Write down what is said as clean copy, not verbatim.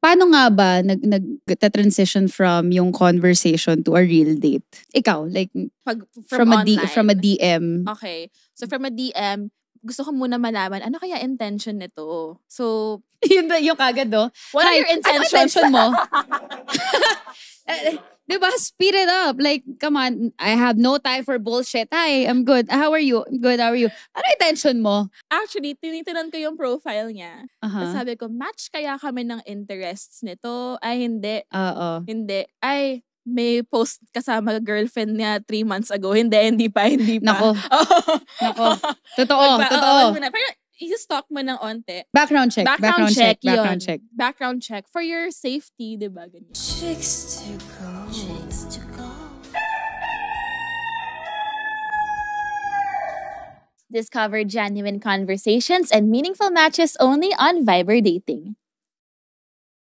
paano nga ba nag-transition from yung conversation to a real date? Ikaw, like, from a DM. Okay. So, from a DM, gusto ko muna malaman, ano kaya intention nito? So, Yun yung kagad, no? what are your intentions? Ano intention mo? Diba? Speed it up. Like, come on. I have no time for bullshit. Hi, I'm good. How are you? I'm good. How are you? Ano intention mo? Actually, tinitinan ko yung profile niya. Uh-huh. Sabi ko, match kaya kami ng interests nito? Ay, hindi. Oo. Hindi. Ay, may post kasama girlfriend niya 3 months ago. Hindi pa. Nako. Totoo. Pero, i-stalk mo ng onte. Background check. Background check. Background check. For your safety, diba? Ganyan. Chicks to go. Discover genuine conversations and meaningful matches only on Viber Dating.